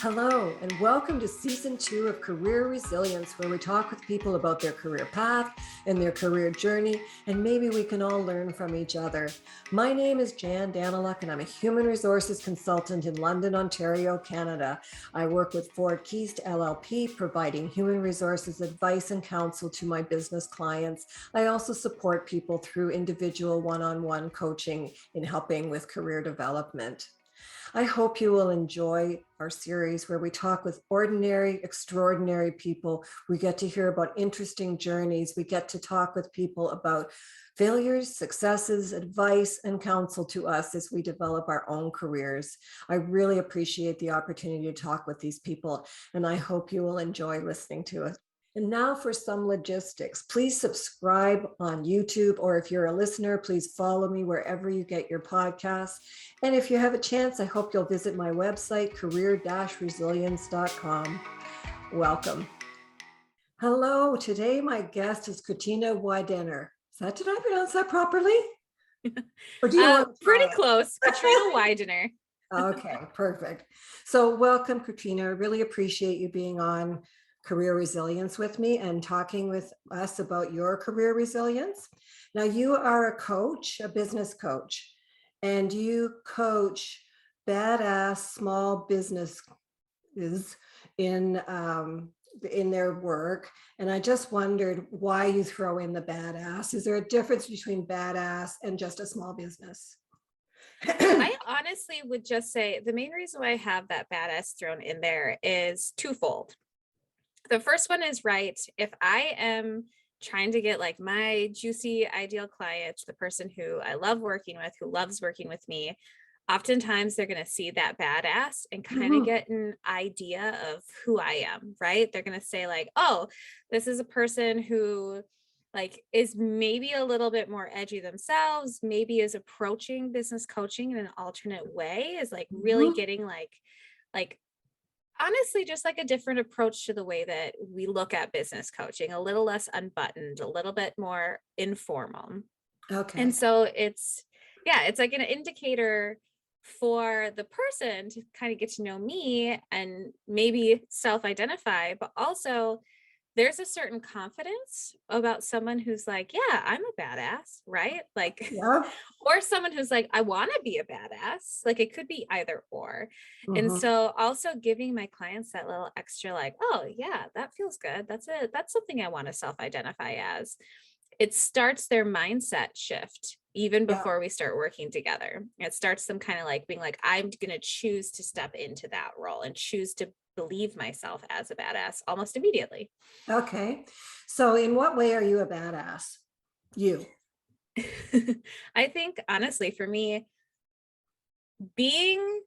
Hello, and welcome to Season 2 of Career Resilience, where we talk with people about their career path and their career journey, and maybe we can all learn from each other. My name is Jan Daniluk, and I'm a human resources consultant in London, Ontario, Canada. I work with Ford Keast LLP, providing human resources advice and counsel to my business clients. I also support people through individual one-on-one coaching in helping with career development. I hope you will enjoy our series where we talk with ordinary, extraordinary people. We get to hear about interesting journeys. We get to talk with people about failures, successes, advice, and counsel to us as we develop our own careers. I really appreciate the opportunity to talk with these people, and I hope you will enjoy listening to it. And now for some logistics. Please subscribe on YouTube, or if you're a listener, please follow me wherever you get your podcasts. And if you have a chance, I hope you'll visit my website, career-resilience.com. Welcome. Hello, today my guest is Katrina Widener. Did I pronounce that properly? Or do you pretty close, Katrina Widener. Okay, perfect. So welcome, Katrina. I really appreciate you being on Career Resilience with me and talking with us about your career resilience. Now, you are a coach, a business coach, and you coach badass small businesses in their work. And I just wondered why you throw in the badass. Is there a difference between badass and just a small business? I honestly would just say the main reason why I have that badass thrown in there is twofold. The first one is, right, if I am trying to get like my juicy ideal client, the person who I love working with, who loves working with me, oftentimes they're going to see that badass and kind of get an idea of who I am, right? They're going to say like, oh, this is a person who like is maybe a little bit more edgy themselves, maybe is approaching business coaching in an alternate way, is like really getting like honestly, just like a different approach to the way that we look at business coaching, a little less unbuttoned, a little bit more informal. Okay. And so it's like an indicator for the person to kind of get to know me and maybe self-identify, but also there's a certain confidence about someone who's like, yeah, I'm a badass, right? Like, Yeah. or someone who's like, I want to be a badass. Like it could be either or. And so also giving my clients that little extra like, oh yeah, that feels good. That's it. That's something I want to self-identify as. It starts their mindset shift even before we start working together. It starts them kind of like being like, I'm going to choose to step into that role and choose to believe myself as a badass almost immediately. Okay. So in what way are you a badass? You. I think honestly, for me, being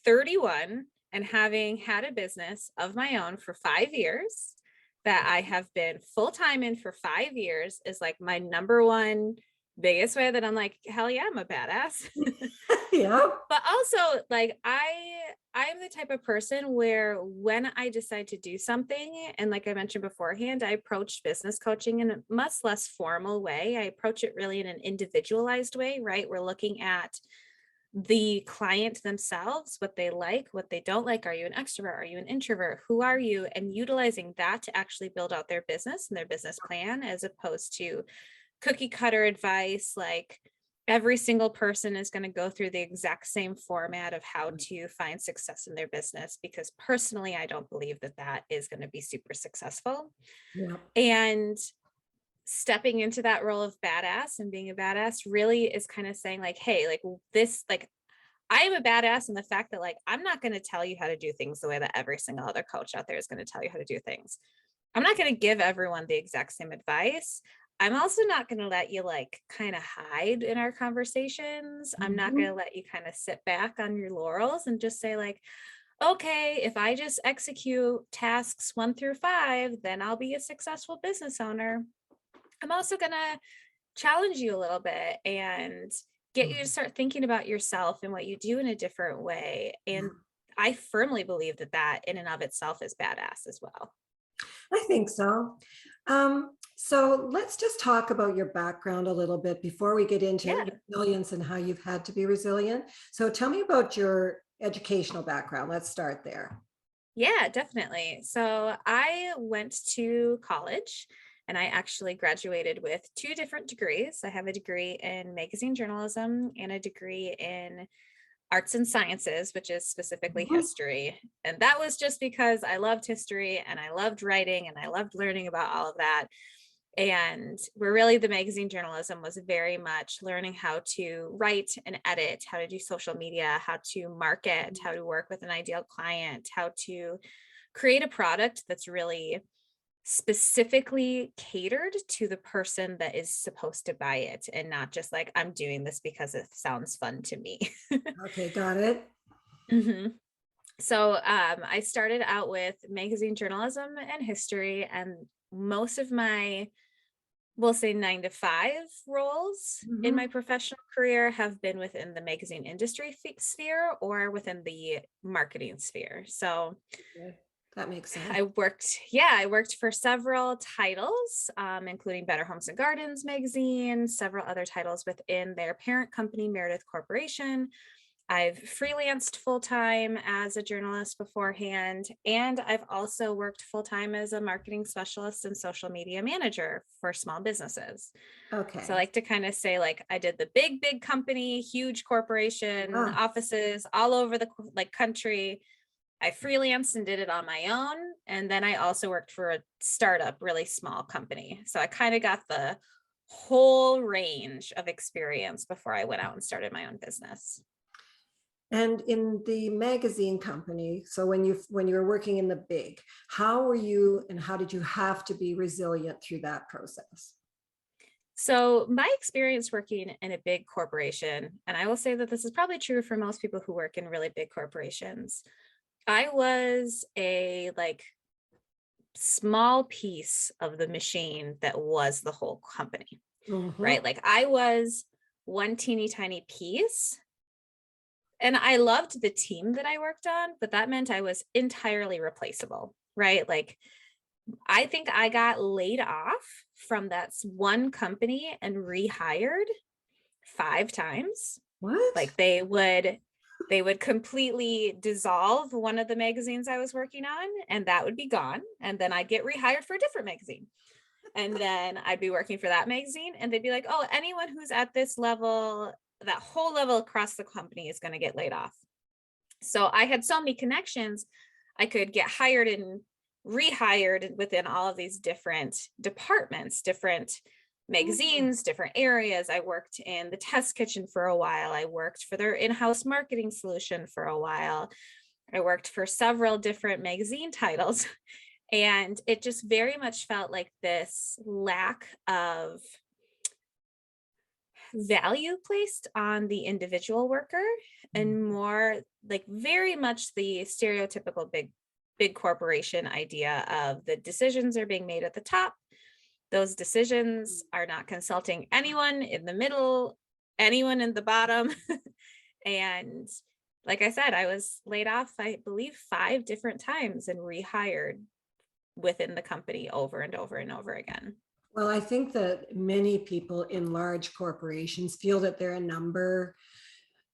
31 and having had a business of my own for 5 years that I have been full-time in for 5 years is like my number one biggest way that I'm like, hell yeah, I'm a badass. Yeah. But also like I'm the type of person where when I decide to do something, and like I mentioned beforehand, I approach business coaching in a much less formal way. I approach it really in an individualized way, right? We're looking at the client themselves, what they like, what they don't like. Are you an extrovert? Are you an introvert? Who are you? And utilizing that to actually build out their business and their business plan, as opposed to cookie cutter advice. Like every single person is going to go through the exact same format of how to find success in their business, because personally, I don't believe that that is going to be super successful. Yeah. And stepping into that role of badass and being a badass really is kind of saying like, hey, like this, like I am a badass in the fact that like, I'm not going to tell you how to do things the way that every single other coach out there is going to tell you how to do things. I'm not going to give everyone the exact same advice. I'm also not going to let you like kind of hide in our conversations. I'm not going to let you kind of sit back on your laurels and just say like, okay, if I just execute tasks 1 through 5, then I'll be a successful business owner. I'm also going to challenge you a little bit and get you to start thinking about yourself and what you do in a different way. And I firmly believe that that in and of itself is badass as well. I think so. So let's just talk about your background a little bit before we get into resilience and how you've had to be resilient. So tell me about your educational background. Let's start there. Yeah, definitely. So I went to college and I actually graduated with two different degrees. I have a degree in magazine journalism and a degree in arts and sciences, which is specifically Mhm. history. And that was just because I loved history and I loved writing and I loved learning about all of that. And we're really, the magazine journalism was very much learning how to write and edit, how to do social media, how to market, how to work with an ideal client, how to create a product that's really specifically catered to the person that is supposed to buy it, and not just like, I'm doing this because it sounds fun to me. Okay, got it. Mhm. So I started out with magazine journalism and history, and most of my, we'll say 9 to 5 roles in my Mhm. professional career have been within the magazine industry sphere or within the marketing sphere. So Okay, that makes sense. I worked for several titles, including Better Homes and Gardens magazine, several other titles within their parent company, Meredith Corporation. I've freelanced full time as a journalist beforehand, and I've also worked full time as a marketing specialist and social media manager for small businesses. So I Okay. like to kind of say, like, I did the big company, huge corporation, Ah, offices all over the country. I freelanced and did it on my own. And then I also worked for a startup, really small company. So I kind of got the whole range of experience before I went out and started my own business. and in the magazine company, so when you were working in the big, how were you and how did you have to be resilient through that process? So, my experience working in a big corporation, and I will say that this is probably true for most people who work in really big corporations. I was a like small piece of the machine that was the whole company, Mhm. right? Like I was one teeny tiny piece. And I loved the team that I worked on, but that meant I was entirely replaceable, right? Like I think I got laid off from that one company and rehired 5 times. What? Like they would completely dissolve one of the magazines I was working on, and that would be gone, and then I'd get rehired for a different magazine, and then I'd be working for that magazine, and they'd be like, oh, anyone who's at this level, that whole level across the company is going to get laid off. So I had so many connections. I could get hired and rehired within all of these different departments, different Mm. magazines, different areas. I worked in the test kitchen for a while. I worked for their in-house marketing solution for a while. I worked for several different magazine titles. And it just very much felt like this lack of value placed on the individual worker, and more like very much the stereotypical big corporation idea of the decisions are being made at the top. Those decisions are not consulting anyone in the middle, anyone in the bottom. And like I said, I was laid off, I believe, 5 different times and rehired within the company over and over and over again. Well, I think that many people in large corporations feel that they're a number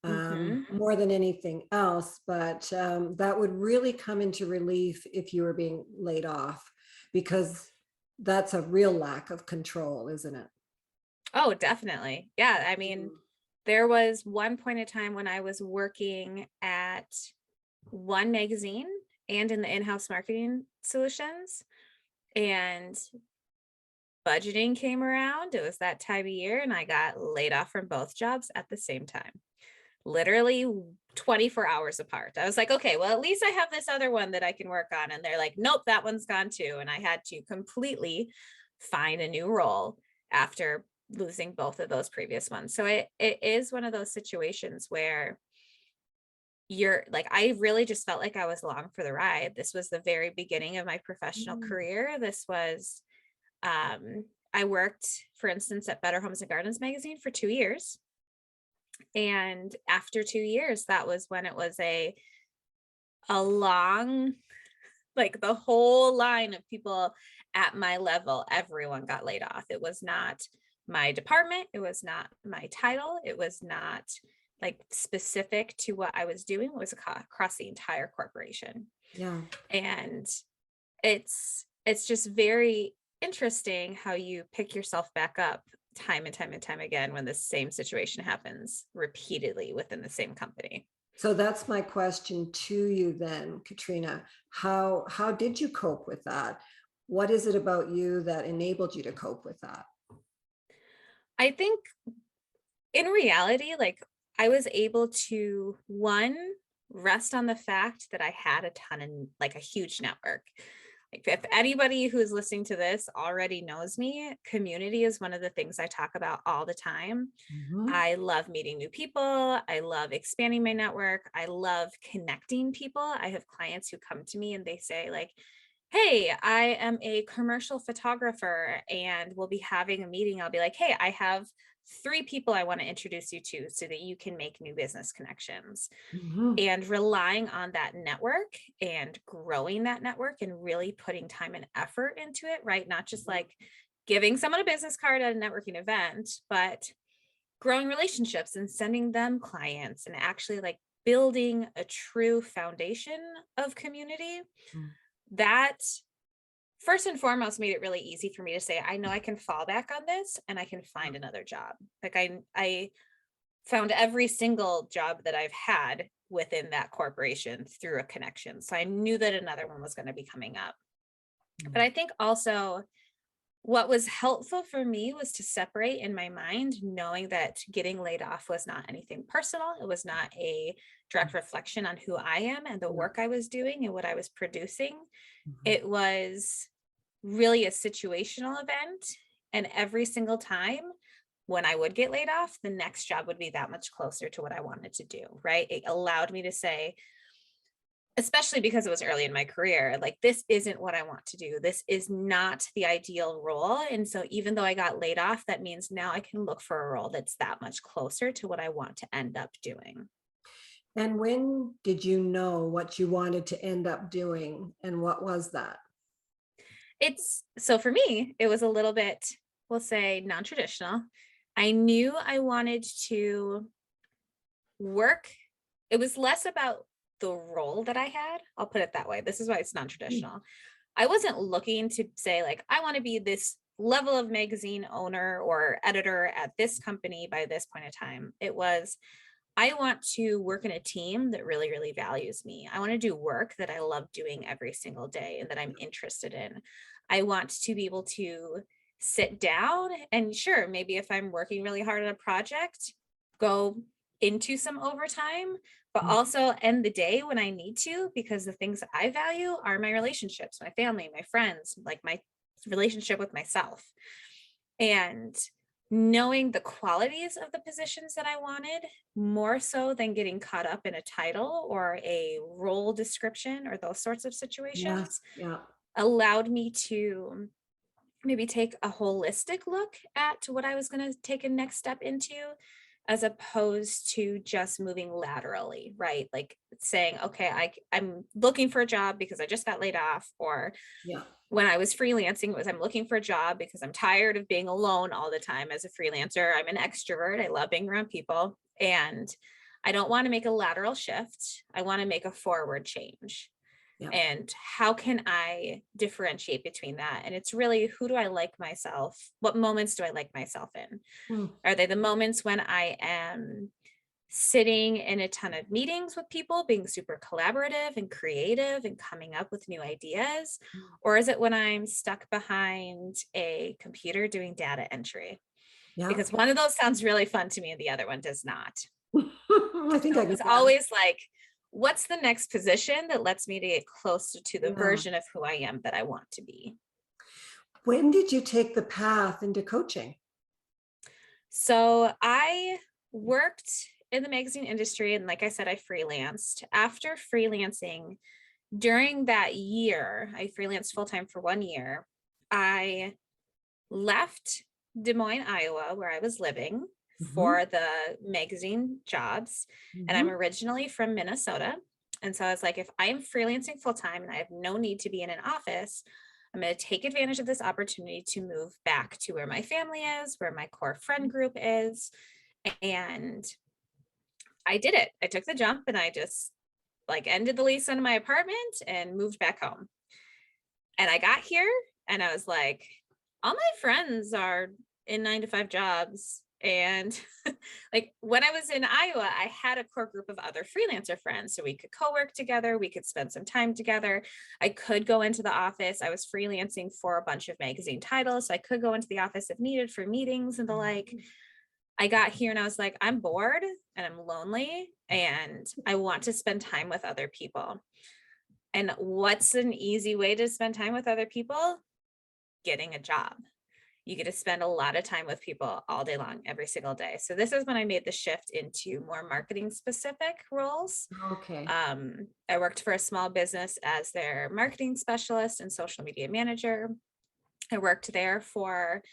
Hmm. more than anything else, but that would really come into relief if you were being laid off, because that's a real lack of control, isn't it? Oh, definitely. Yeah. I mean, Mhm. there was one point in time when I was working at one magazine and in the in-house marketing solutions, and budgeting came around. It was that time of year, and I got laid off from both jobs at the same time, literally 24 hours apart. I was like, okay, well, at least I have this other one that I can work on. And they're like, nope, that one's gone too. And I had to completely find a new role after losing both of those previous ones. So it is one of those situations where you're like, I really just felt like I was along for the ride. This was the very beginning of my professional Mm. career. This was, I worked, for instance, at Better Homes and Gardens magazine for 2 years. And after 2 years, that was when it was a long, like the whole line of people at my level, everyone got laid off. It was not my department, it was not my title, it was not like specific to what I was doing was across the entire corporation. Yeah. And it's just very interesting how you pick yourself back up time and time and time again when the same situation happens repeatedly within the same company. So that's my question to you then, Katrina. How did you cope with that? What is it about you that enabled you to cope with that? I think in reality, like I was able to rest on the fact that I had a ton of like a huge network. Like if anybody who's listening to this already knows me, community is one of the things I talk about all the time. Mhm. I love meeting new people. I love expanding my network. I love connecting people. I have clients who come to me and they say like, hey, I am a commercial photographer and we'll be having a meeting. I'll be like, hey, I have 3 people I want to introduce you to so that you can make new business connections. Mhm. And relying on that network and growing that network and really putting time and effort into it, right? Not just like giving someone a business card at a networking event, but growing relationships and sending them clients and actually like building a true foundation of community. Mm. That first and foremost made it really easy for me to say, I know I can fall back on this and I can find another job. Like I found every single job that I've had within that corporation through a connection. So I knew that another one was going to be coming up. But Mm. I think also what was helpful for me was to separate in my mind, knowing that getting laid off was not anything personal. It was not a direct reflection on who I am and the Yeah. work I was doing and what I was producing. Mhm. It was really a situational event. And every single time when I would get laid off, the next job would be that much closer to what I wanted to do, right? It allowed me to say, especially because it was early in my career, like, this isn't what I want to do. This is not the ideal role. And so even though I got laid off, that means now I can look for a role that's that much closer to what I want to end up doing. And when did you know what you wanted to end up doing, and what was that? It's so for me, it was a little bit, we'll say, non-traditional. I knew I wanted to work. It was less about the role that I had. I'll put it that way. This is why it's Mm. non-traditional. I wasn't looking to say like, I want to be this level of magazine owner or editor at this company by this point in time. It was, I want to work in a team that really, really values me. I want to do work that I love doing every single day and that I'm interested in. I want to be able to sit down and sure, maybe if I'm working really hard on a project, go into some overtime, but Mm. also end the day when I need to, because the things that I value are my relationships, my family, my friends, like my relationship with myself. And knowing the qualities of the positions that I wanted, more so than getting caught up in a title or a role description or those sorts of Yes. situations, Yeah. allowed me to maybe take a holistic look at what I was going to take a next step into, as opposed to just moving laterally, right? Like saying, okay, I'm looking for a job because I just got laid off, or Yeah. when I was freelancing, it was I'm looking for a job because I'm tired of being alone all the time as a freelancer. I'm an extrovert. I love being around people. And I don't want to make a lateral shift. I want to make a forward change. Yeah. And how can I differentiate between that? And it's really, who do I like myself? What moments do I like myself in? Mm. Are they the moments when I am sitting in a ton of meetings with people, being super collaborative and creative and coming up with new ideas? Or is it when I'm stuck behind a computer doing data entry? Yeah. Because one of those sounds really fun to me and the other one does not. I think So I it can was guess. always like, what's the next position that lets me to get closer to the Yeah. version of who I am that I want to be? When did you take the path into coaching? So I worked in the magazine industry. And like I said, I freelanced. After freelancing, during that year, I freelanced full time for 1 year. I left Des Moines, Iowa, where I was living Mhm. for the magazine jobs. And I'm Mhm. originally from Minnesota. And so I was like, if I'm freelancing full time and I have no need to be in an office, I'm going to take advantage of this opportunity to move back to where my family is, where my core friend group is. And I did it. I took the jump and I just like ended the lease on my apartment and moved back home. And I got here and I was like, all my friends are in 9-to-5 jobs. And like when I was in Iowa, I had a core group of other freelancer friends. So we could co-work together. We could spend some time together. I could go into the office. I was freelancing for a bunch of magazine titles. So I could go into the office if needed for meetings and the like. I got here and I was like, I'm bored and I'm lonely and I want to spend time with other people. And what's an easy way to spend time with other people? Getting a job. You get to spend a lot of time with people all day long, every single day. So this is when I made the shift into more marketing specific roles. Okay. I worked for a small business as their marketing specialist and social media manager. I worked there for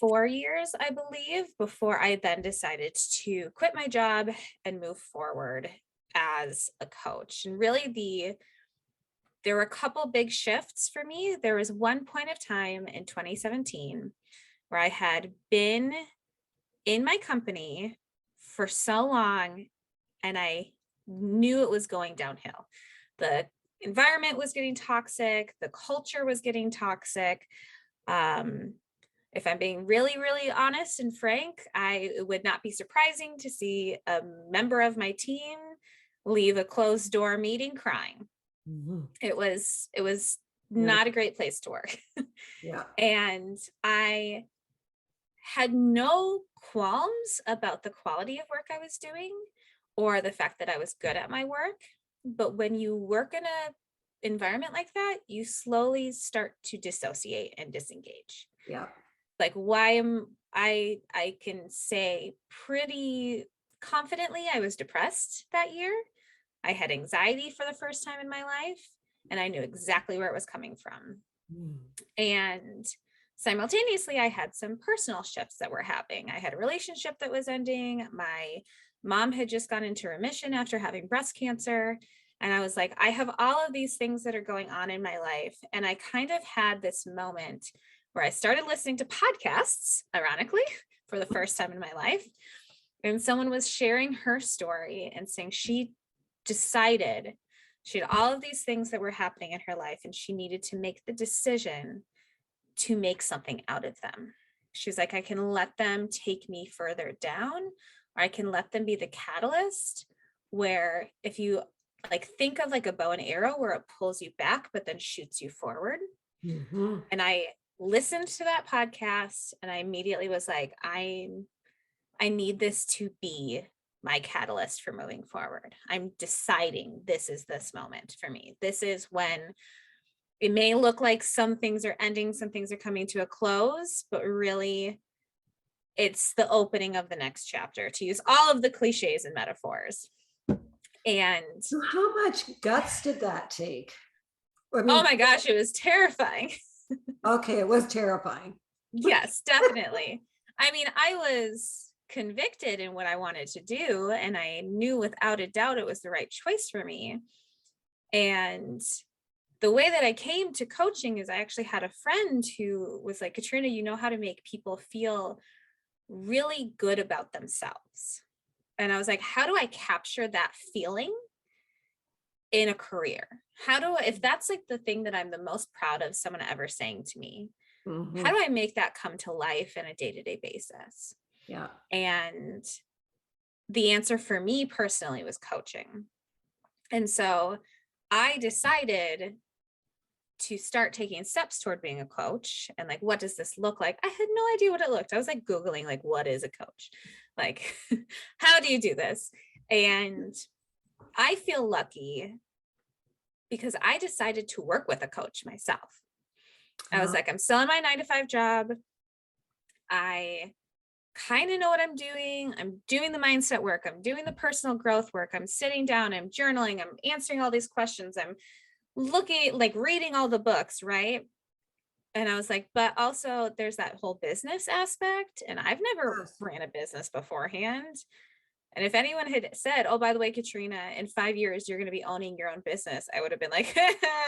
4 years, I believe, before I then decided to quit my job and move forward as a coach. And really there were a couple big shifts for me. There was one point of time in 2017 where I had been in my company for so long and I knew it was going downhill. The environment was getting toxic. The culture was getting toxic. If I'm being really, really honest and frank, it would not be surprising to see a member of my team leave a closed door meeting crying. It was not a great place to work. Yeah. And I had no qualms about the quality of work I was doing or the fact that I was good at my work. But when you work in a environment like that, you slowly start to dissociate and disengage. Yeah. Like I can say pretty confidently I was depressed that year. I had anxiety for the first time in my life, and I knew exactly where it was coming from. And simultaneously, I had some personal shifts that were happening. I had a relationship that was ending. My mom had just gone into remission after having breast cancer. And I was like, I have all of these things that are going on in my life. And I kind of had this moment where I started listening to podcasts, ironically, for the first time in my life. And someone was sharing her story and saying she decided she had all of these things that were happening in her life and she needed to make the decision to make something out of them. She was like, I can let them take me further down, or I can let them be the catalyst where if you like think of like a bow and arrow where it pulls you back but then shoots you forward. And I listened to that podcast and I immediately was like, I need this to be my catalyst for moving forward. I'm deciding this is this moment for me. This is when it may look like some things are ending, some things are coming to a close, but really it's the opening of the next chapter, to use all of the cliches and metaphors. And so how much guts did that take? I mean, oh my gosh, it was terrifying. Okay, it was terrifying. Yes, definitely. I mean, I was convicted in what I wanted to do, and I knew without a doubt it was the right choice for me. And the way that I came to coaching is I actually had a friend who was like, Katrina, you know how to make people feel really good about themselves. And I was like, how do I capture that feeling in a career? If that's like the thing that I'm the most proud of someone ever saying to me, how do I make that come to life on a day-to-day basis? Yeah. And the answer for me personally was coaching. And so I decided to start taking steps toward being a coach and like, what does this look like? I had no idea what it looked. I was like Googling like, what is a coach? Like, how do you do this? And I feel lucky because I decided to work with a coach myself. I was like, I'm still in my 9-to-5 job. I kind of know what I'm doing. I'm doing the mindset work. I'm doing the personal growth work. I'm sitting down, I'm journaling, I'm answering all these questions. I'm looking, like reading all the books, right? And I was like, but also there's that whole business aspect. And I've never ran a business beforehand. And if anyone had said, oh, by the way, Katrina, in 5 years, you're going to be owning your own business, I would have been like,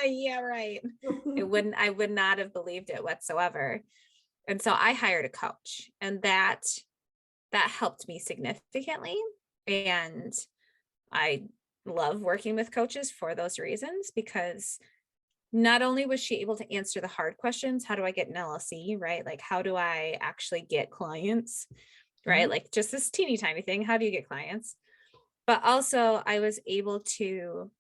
yeah, right. I would not have believed it whatsoever. And so I hired a coach, and that helped me significantly. And I love working with coaches for those reasons, because not only was she able to answer the hard questions, how do I get an LLC, right? Like, how do I actually get clients, right? Mhm. Like just this teeny tiny thing. How do you get clients? But also I was able to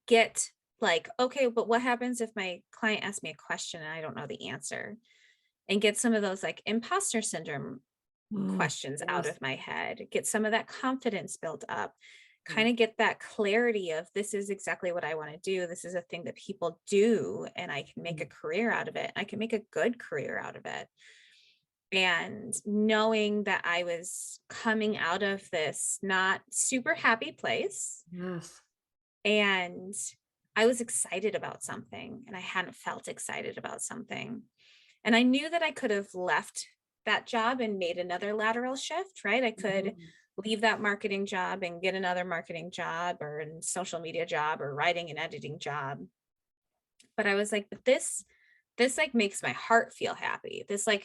get like, okay, but what happens if my client asks me a question and I don't know the answer? And get some of those like imposter syndrome questions out Yes. of my head, get some of that confidence built up, Yeah. kind of get that clarity of this is exactly what I want to do. This is a thing that people do, and I can make a career out of it. I can make a good career out of it. And knowing that I was coming out of this not super happy place, Yes. and I was excited about something and I hadn't felt excited about something. And I knew that I could have left that job and made another lateral shift, right? I could Mhm. leave that marketing job and get another marketing job or a social media job or writing and editing job. But I was like, but this like makes my heart feel happy. This Yeah.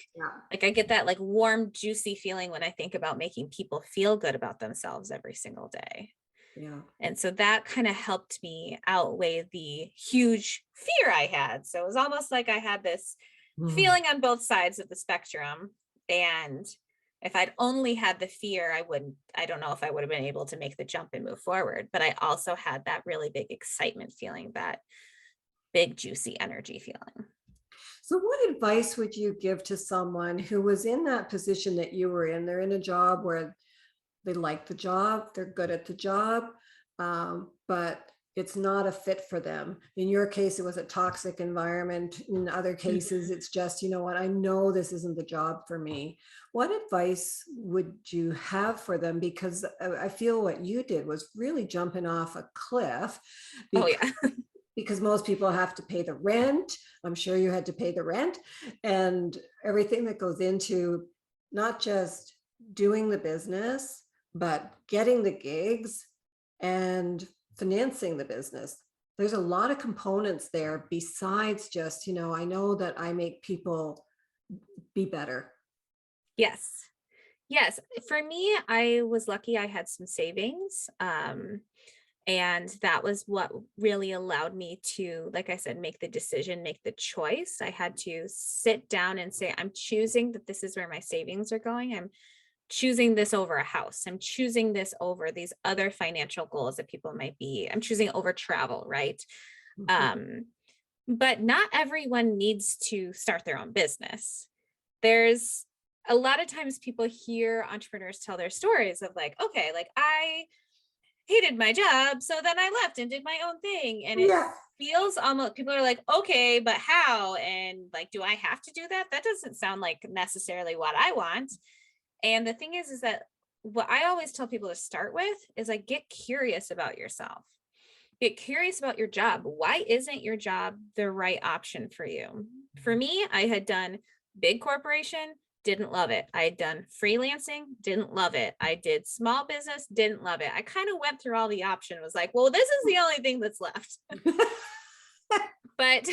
like I get that like warm, juicy feeling when I think about making people feel good about themselves every single day. Yeah. And so that kind of helped me outweigh the huge fear I had. So it was almost like I had this Mhm. feeling on both sides of the spectrum. And if I'd only had the fear, I don't know if I would have been able to make the jump and move forward. But I also had that really big excitement feeling, that big, juicy energy feeling. So, what advice would you give to someone who was in that position that you were in? They're in a job where they like the job, they're good at the job, but it's not a fit for them. In your case, it was a toxic environment. In other cases, Mhm. it's just, you know what, I know this isn't the job for me. What advice would you have for them? Because I feel what you did was really jumping off a cliff Oh, because yeah. because most people have to pay the rent. I'm sure you had to pay the rent and everything that goes into not just doing the business, but getting the gigs and financing the business. There's a lot of components there besides just, I know that I make people be better. Yes. Yes. For me, I was lucky I had some savings. And that was what really allowed me to, like I said, make the decision, make the choice. I had to sit down and say, I'm choosing that this is where my savings are going. I'm choosing this over a house. I'm choosing this over these other financial goals that people might be. I'm choosing over travel, right? Mhm. Um, but not everyone needs to start their own business. There's a lot of times people hear entrepreneurs tell their stories of like, okay, like I hated my job, so then I left and did my own thing. And it Yeah. feels almost, people are like, okay, but how? And like, do I have to do that? That doesn't sound like necessarily what I want. And the thing is that what I always tell people to start with is like, get curious about yourself. Get curious about your job. Why isn't your job the right option for you? For me, I had done big corporation, didn't love it. I had done freelancing, didn't love it. I did small business, didn't love it. I kind of went through all the option, was like, well, this is the only thing that's left. But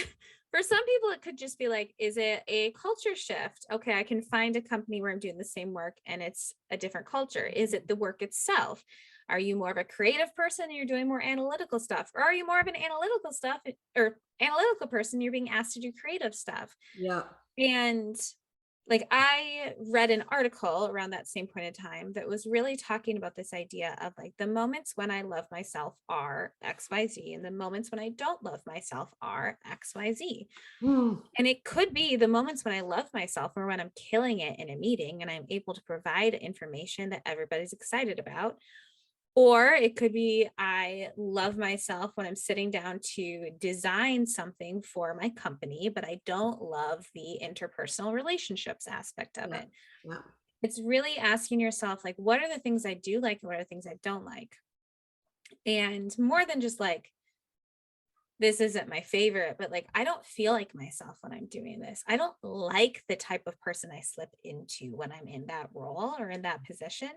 for some people, it could just be like, is it a culture shift? Okay, I can find a company where I'm doing the same work and it's a different culture. Is it the work itself? Are you more of a creative person and you're doing more analytical stuff? Or are you more of an analytical stuff or analytical person? You're being asked to do creative stuff. Yeah. And like I read an article around that same point in time that was really talking about this idea of like the moments when I love myself are XYZ and the moments when I don't love myself are XYZ. Mm. And it could be the moments when I love myself or when I'm killing it in a meeting and I'm able to provide information that everybody's excited about. Or it could be I love myself when I'm sitting down to design something for my company, but I don't love the interpersonal relationships aspect of Yeah. it. Yeah. It's really asking yourself, like, what are the things I do like and what are the things I don't like? And more than just like, this isn't my favorite, but like, I don't feel like myself when I'm doing this. I don't like the type of person I slip into when I'm in that role or in that position.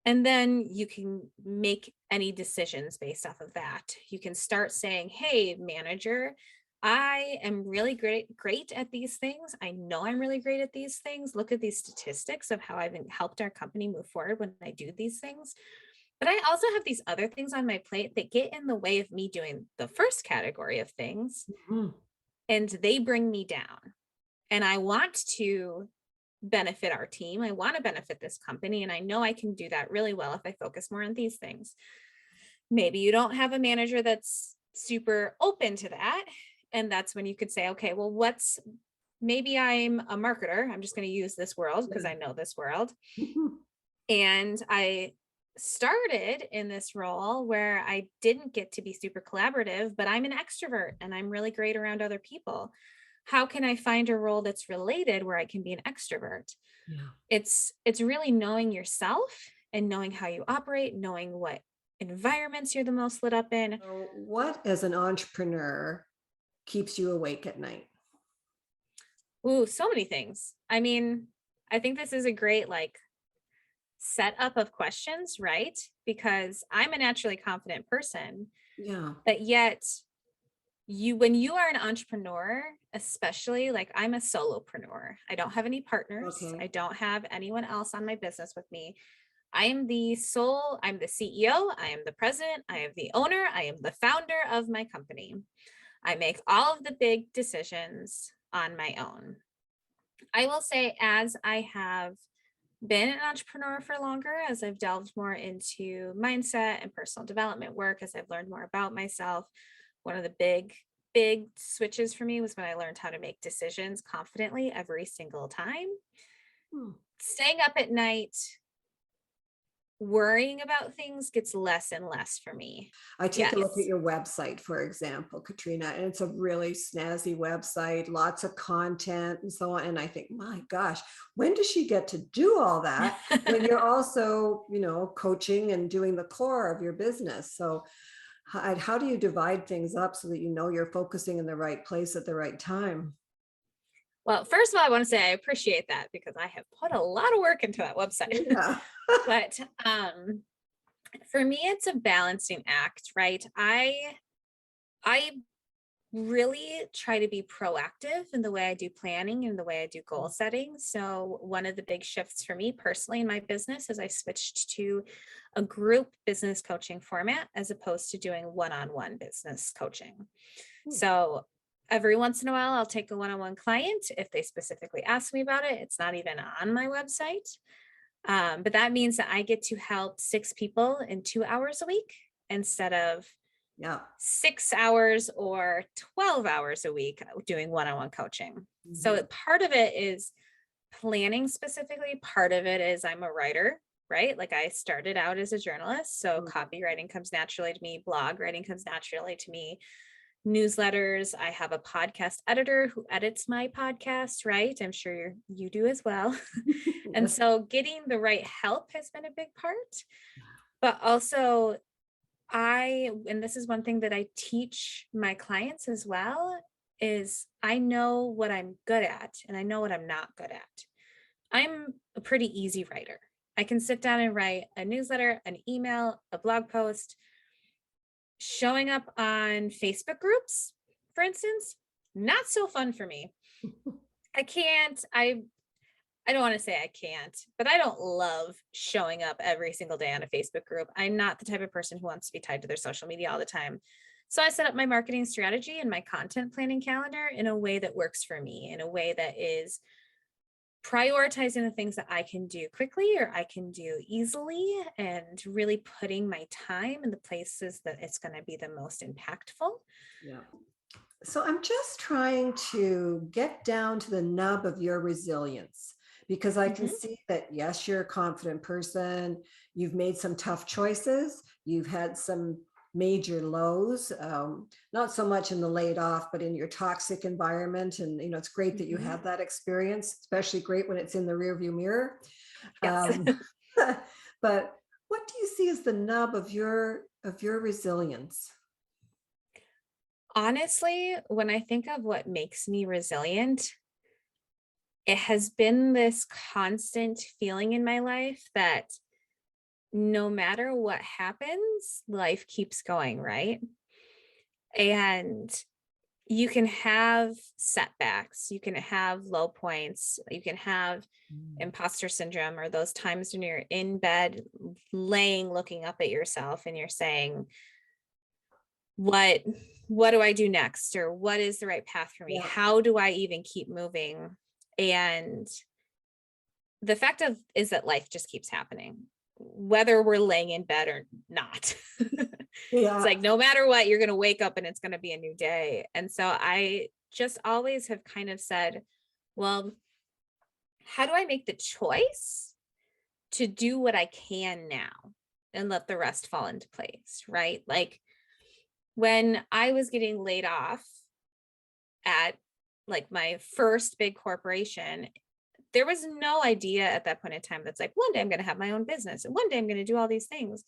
And then you can make any decisions based off of that. You can start saying, hey, manager, I am really great at these things. I know I'm really great at these things. Look at these statistics of how I've helped our company move forward when I do these things. But I also have these other things on my plate that get in the way of me doing the first category of things, Mhm. and they bring me down. And I want to benefit our team. I want to benefit this company. And I know I can do that really well if I focus more on these things. Maybe you don't have a manager that's super open to that. And that's when you could say, okay, well, maybe I'm a marketer. I'm just going to use this world because Yeah. I know this world. Mhm. And I started in this role where I didn't get to be super collaborative, but I'm an extrovert and I'm really great around other people. How can I find a role that's related where I can be an extrovert? Yeah. It's really knowing yourself and knowing how you operate, knowing what environments you're the most lit up in. So what, as an entrepreneur, keeps you awake at night? Ooh, so many things. I mean, I think this is a great like setup of questions, right? Because I'm a naturally confident person, Yeah. but yet when you are an entrepreneur, especially like I'm a solopreneur, I don't have any partners, I Okay. don't have anyone else on my business with me. I'm the CEO, I am the president, I am the owner, I am the founder of my company. I make all of the big decisions on my own. I will say, as I have been an entrepreneur for longer, as I've delved more into mindset and personal development work, as I've learned more about myself, one of the big switches for me was when I learned how to make decisions confidently every single time. Hmm. Staying up at night, worrying about things gets less and less for me. I take a look at Yes. your website, for example, Katrina, and it's a really snazzy website, lots of content and so on. And I think, my gosh, when does she get to do all that when you're also, coaching and doing the core of your business? So how do you divide things up so that you know you're focusing in the right place at the right time? Well, first of all, I want to say I appreciate that because I have put a lot of work into that website. Yeah. But for me, it's a balancing act, right? I really try to be proactive in the way I do planning and the way I do goal setting. So one of the big shifts for me personally in my business is I switched to a group business coaching format as opposed to doing one-on-one business coaching. Hmm. So every once in a while, I'll take a one-on-one client if they specifically ask me about it. It's not even on my website. But that means that I get to help 6 people in 2 hours a week instead of Yeah. 6 hours or 12 hours a week doing one-on-one coaching. So Mhm. part of it is planning specifically. Part of it is I'm a writer, right? Like I started out as a journalist. So Mhm. copywriting comes naturally to me. Blog writing comes naturally to me. Newsletters. I have a podcast editor who edits my podcast, right? I'm sure you do as well. And Yes. so getting the right help has been a big part. But also and this is one thing that I teach my clients as well, is I know what I'm good at and I know what I'm not good at. I'm a pretty easy writer. I can sit down and write a newsletter, an email, a blog post. Showing up on Facebook groups, for instance, not so fun for me. I can't, I don't want to say I can't, but I don't love showing up every single day on a Facebook group. I'm not the type of person who wants to be tied to their social media all the time. So I set up my marketing strategy and my content planning calendar in a way that works for me, in a way that is prioritizing the things that I can do quickly or I can do easily, and really putting my time in the places that it's going to be the most impactful. Yeah. So I'm just trying to get down to the nub of your resilience, because I can Mhm. see that, yes, you're a confident person. You've made some tough choices. You've had some major lows, not so much in the laid off, but in your toxic environment. And, it's great that you Mhm. had that experience, especially great when it's in the rearview mirror. Yes. Um, but what do you see as the nub of your resilience? Honestly, when I think of what makes me resilient, it has been this constant feeling in my life that no matter what happens, life keeps going, right? And you can have setbacks, you can have low points, you can have imposter syndrome, or those times when you're in bed laying looking up at yourself and you're saying, what do I do next, or what is the right path for me? Yeah. How do I even keep moving? And the fact of is that life just keeps happening, whether we're laying in bed or not. Yeah. It's like, no matter what, you're going to wake up and it's going to be a new day. And so I just always have kind of said, well, how do I make the choice to do what I can now and let the rest fall into place? Right. Like when I was getting laid off at like my first big corporation, there was no idea at that point in time that's like, one day I'm going to have my own business and one day I'm going to do all these things.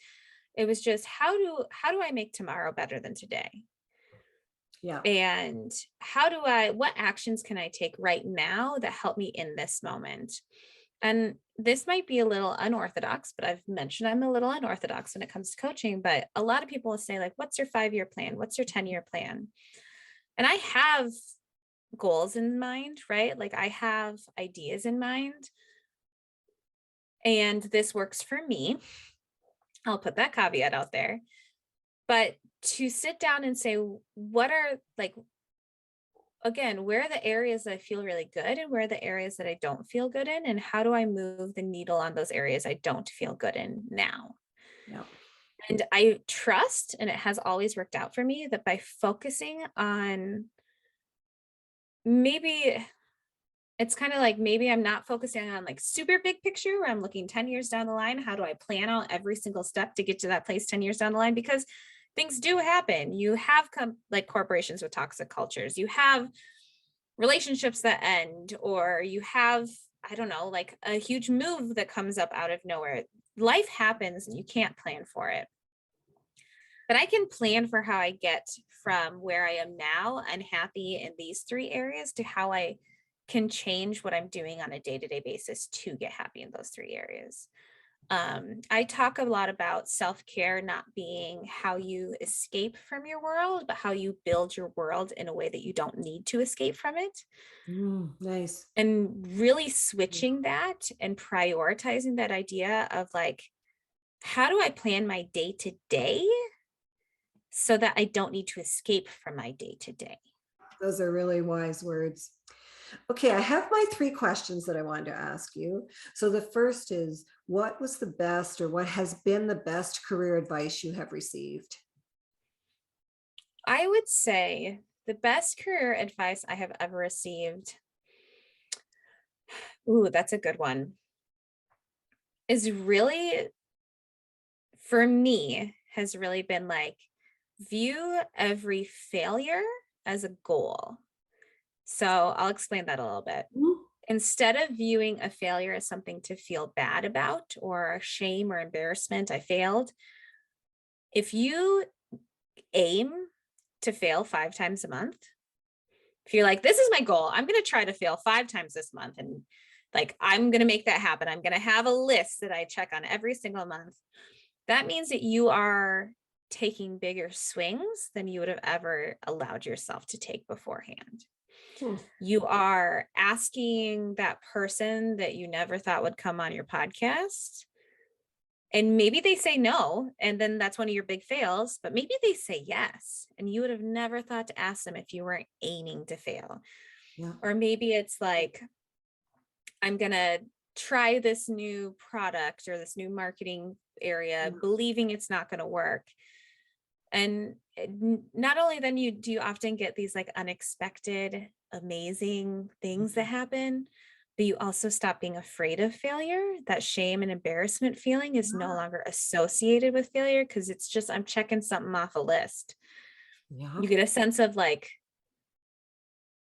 It was just, how do I make tomorrow better than today? Yeah. And what actions can I take right now that help me in this moment? And this might be a little unorthodox, but I've mentioned I'm a little unorthodox when it comes to coaching, but a lot of people will say like, what's your 5-year plan? What's your 10-year plan? And I have goals in mind, right? Like I have ideas in mind, and this works for me. I'll put that caveat out there. But to sit down and say, what are like, again, where are the areas that I feel really good and where are the areas that I don't feel good in? And how do I move the needle on those areas I don't feel good in now? Yeah. And I trust, and it has always worked out for me, that by focusing on maybe it's kind of like maybe I'm not focusing on like super big picture where I'm looking 10 years down the line. How do I plan out every single step to get to that place 10 years down the line? Because things do happen. You have like corporations with toxic cultures. You have relationships that end, or you have, I don't know, like a huge move that comes up out of nowhere. Life happens and you can't plan for it. But I can plan for how I get from where I am now unhappy in these 3 areas to how I can change what I'm doing on a day-to-day basis to get happy in those 3 areas. I talk a lot about self-care not being how you escape from your world, but how you build your world in a way that you don't need to escape from it. Nice. And really switching that and prioritizing that idea of like, how do I plan my day to day so that I don't need to escape from my day to day? Those are really wise words. Okay, I have my 3 questions that I wanted to ask you. So the first is, what was the best, or what has been the best career advice you have received? I would say the best career advice I have ever received, ooh, that's a good one, is really, for me, has really been like, view every failure as a goal. So I'll explain that a little bit. Mhm. Instead of viewing a failure as something to feel bad about or shame or embarrassment, I failed. If you aim to fail 5 times a month, if you're like, this is my goal, I'm going to try to fail 5 times this month. And like, I'm going to make that happen. I'm going to have a list that I check on every single month. That means that you are taking bigger swings than you would have ever allowed yourself to take beforehand. You are asking that person that you never thought would come on your podcast. And maybe they say no, and then that's one of your big fails, but maybe they say yes. And you would have never thought to ask them if you weren't aiming to fail. Yeah. Or maybe it's like, I'm going to try this new product or this new marketing area, believing it's not going to work. And not only then do you often get these like unexpected, amazing things that happen, but you also stop being afraid of failure. That shame and embarrassment feeling is no longer associated with failure because it's just, I'm checking something off a list. Yeah. You get a sense of like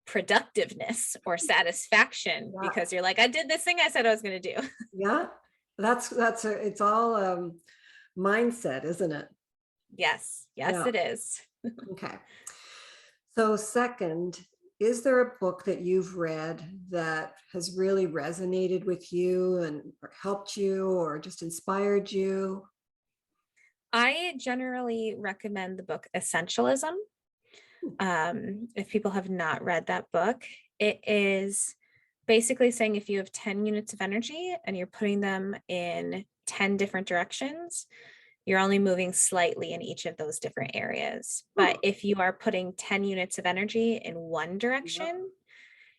productiveness or satisfaction because you're like, I did this thing I said I was going to do. Yeah. It's all mindset, isn't it? Yes. Yes, Yeah. it is. Okay. So second, is there a book that you've read that has really resonated with you and or helped you or just inspired you? I generally recommend the book Essentialism If people have not read that book, it is basically saying if you have 10 units of energy and you're putting them in 10 different directions, you're only moving slightly in each of those different areas. But if you are putting 10 units of energy in one direction,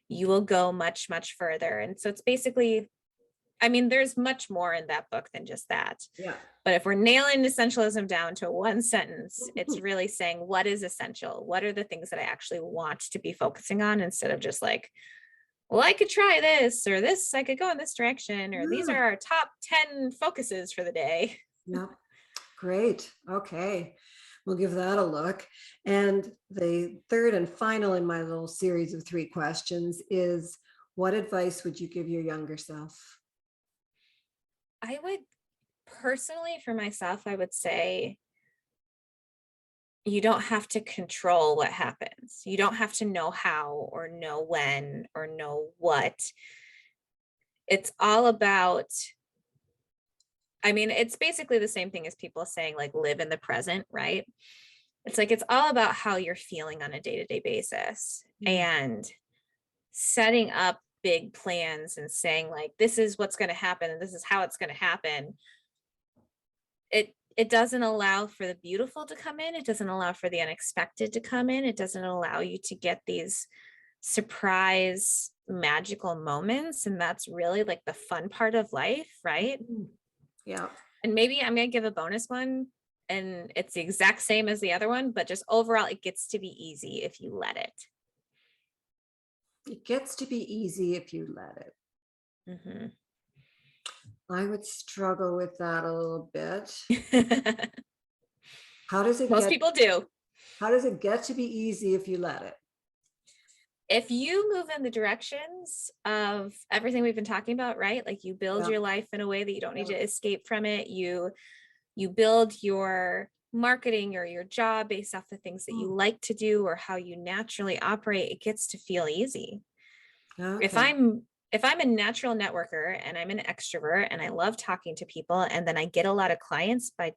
you will go much, much further. And so it's basically, I mean, there's much more in that book than just that. Yeah. But if we're nailing essentialism down to one sentence, it's really saying what is essential? What are the things that I actually want to be focusing on, instead of just like, well, I could try this, or this, I could go in this direction, or these are our top 10 focuses for the day. Yeah. Great. Okay. We'll give that a look. And the third and final in my little series of 3 questions is, what advice would you give your younger self? I would personally, for myself, I would say you don't have to control what happens. You don't have to know how or know when or know what. It's all about, I mean, it's basically the same thing as people saying like live in the present, right? It's like, it's all about how you're feeling on a day-to-day basis, and setting up big plans and saying like, this is what's going to happen and this is how it's going to happen. It doesn't allow for the beautiful to come in. It doesn't allow for the unexpected to come in. It doesn't allow you to get these surprise magical moments. And that's really like the fun part of life, right? Yeah. And maybe I'm going to give a bonus one, and it's the exact same as the other one, but just overall, it gets to be easy if you let it. It gets to be easy if you let it. Mm-hmm. I would struggle with that a little bit. How does it Most people do. How does it get to be easy if you let it? If you move in the directions of everything we've been talking about, right? Like you build your life in a way that you don't need to escape from it. You build your marketing or your job based off the things that you like to do or how you naturally operate, it gets to feel easy. Okay. If I'm a natural networker and I'm an extrovert and I love talking to people, and then I get a lot of clients by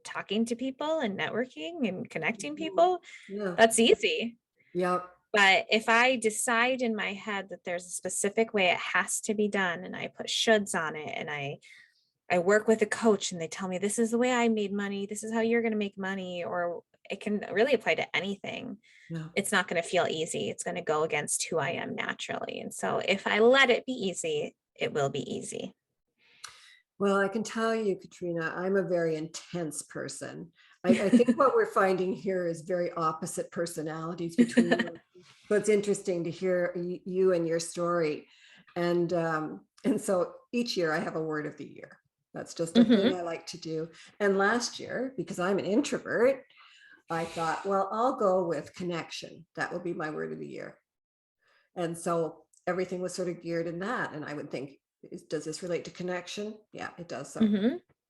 talking to people and networking and connecting people, that's easy. Yep. But if I decide in my head that there's a specific way it has to be done, and I put shoulds on it, and I work with a coach and they tell me this is the way I made money, this is how you're going to make money, or it can really apply to anything. Yeah. It's not going to feel easy. It's going to go against who I am naturally. And so if I let it be easy, it will be easy. Well, I can tell you, Katrina, I'm a very intense person. I think what we're finding here is very opposite personalities between us. So it's interesting to hear you and your story. And so each year I have a word of the year. That's just a thing I like to do. And last year, because I'm an introvert, I thought, well, I'll go with connection. That will be my word of the year. And so everything was sort of geared in that. And I would think, does this relate to connection? Yeah, it does. So.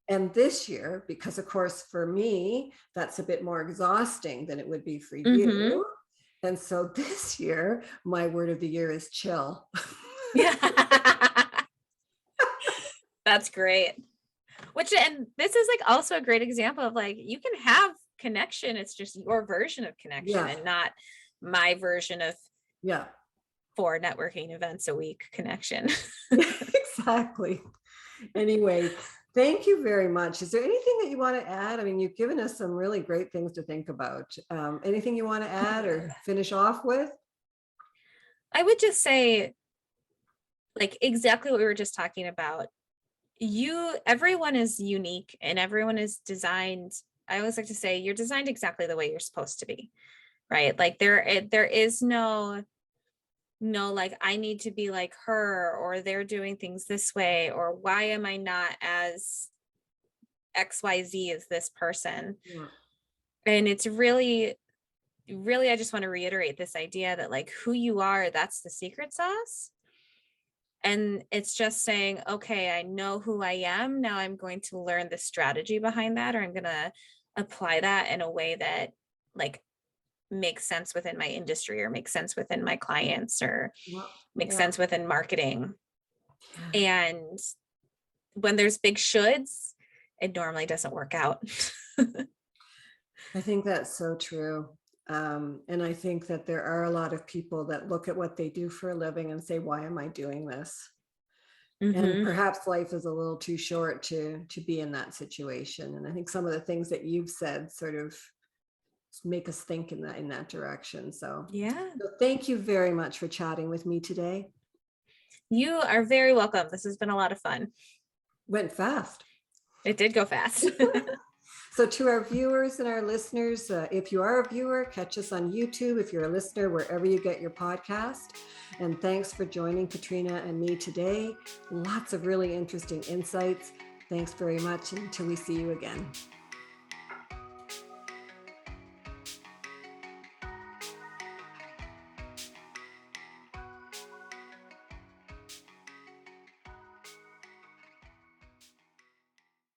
And this year, because of course, for me, that's a bit more exhausting than it would be for you. And so this year, my word of the year is chill. Yeah. That's great. And this is like also a great example of like, you can have connection. It's just your version of connection and not my version of 4 networking events a week connection. Exactly. Anyway, thank you very much. Is there anything that you want to add? I mean, you've given us some really great things to think about. Anything you want to add or finish off with? I would just say, like, exactly what we were just talking about. Everyone is unique and everyone is designed. I always like to say you're designed exactly the way you're supposed to be, right? Like there is no like, I need to be like her, or they're doing things this way, or why am I not as XYZ as this person? And it's really, I just want to reiterate this idea that like who you are, that's the secret sauce. And it's just saying, okay, I know who I am. Now I'm going to learn the strategy behind that, or I'm going to apply that in a way that like makes sense within my industry, or makes sense within my clients, or makes sense within marketing. And when there's big shoulds, it normally doesn't work out. I think that's so true. And I think that there are a lot of people that look at what they do for a living and say, why am I doing this? And perhaps life is a little too short to be in that situation. And I think some of the things that you've said sort of make us think in that direction. So thank you very much for chatting with me today. You are very welcome. This has been a lot of fun. Went fast. It did go fast. So to our viewers and our listeners, if you are a viewer, catch us on YouTube. If you're a listener, wherever you get your podcast. And thanks for joining Katrina and me today. Lots of really interesting insights. Thanks very much until we see you again.